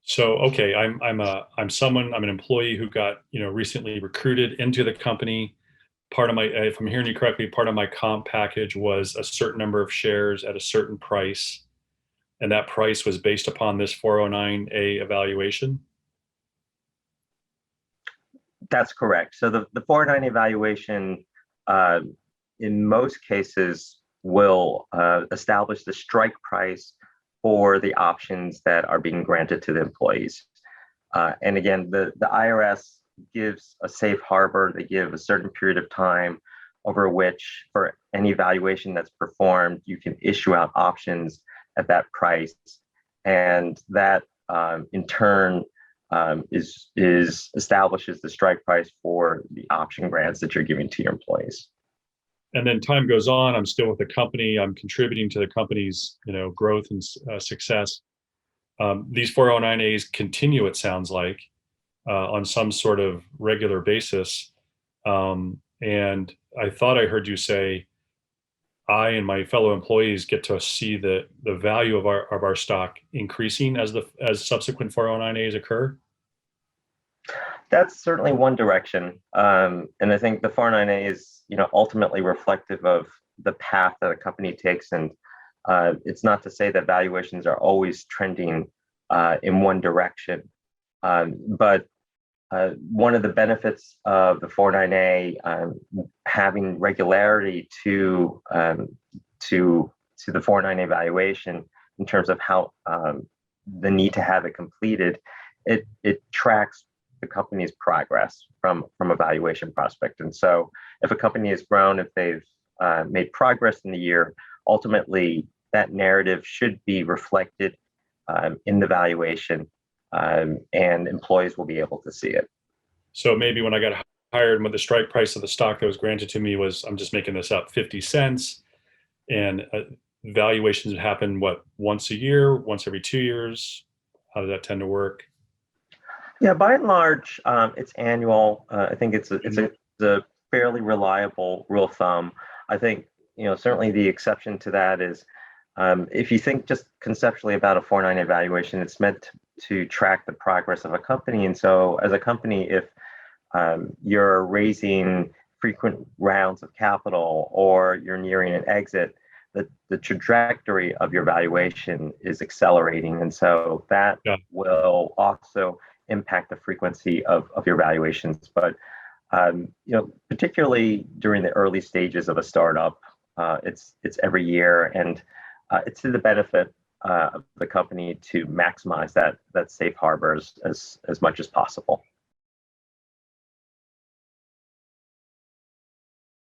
So, okay, I'm an employee who got, recently recruited into the company. Part of my, if I'm hearing you correctly, part of my comp package was a certain number of shares at a certain price, and that price was based upon this 409A evaluation. That's correct. So the 409 evaluation, uh, in most cases, will establish the strike price for the options that are being granted to the employees. And again, the IRS gives a safe harbor. They give a certain period of time over which, for any valuation that's performed, you can issue out options at that price. And that in turn is establishes the strike price for the option grants that you're giving to your employees. And then time goes on. I'm still with the company. I'm contributing to the company's, growth and success. These 409As continue, it sounds like, on some sort of regular basis. And I thought I heard you say I and my fellow employees get to see the value of our stock increasing as subsequent 409As occur. That's certainly one direction, and I think the 409A is, ultimately reflective of the path that a company takes, and it's not to say that valuations are always trending in one direction, but one of the benefits of the 409A having regularity to the 409A valuation in terms of how the need to have it completed, it tracks the company's progress from a valuation prospect. And so if a company has grown, if they've made progress in the year, ultimately that narrative should be reflected in the valuation, and employees will be able to see it. So maybe when I got hired, when the strike price of the stock that was granted to me was, I'm just making this up, 50 cents. And valuations happen, what, once a year, once every 2 years? How does that tend to work? Yeah, by and large, it's annual. I think it's a fairly reliable rule of thumb. I think, certainly the exception to that is, if you think just conceptually about a 409 evaluation, it's meant to track the progress of a company. And so as a company, if you're raising frequent rounds of capital or you're nearing an exit, the trajectory of your valuation is accelerating. And so that Yeah. will also impact the frequency of your valuations. But particularly during the early stages of a startup, it's every year, and it's to the benefit of the company to maximize that safe harbor as much as possible.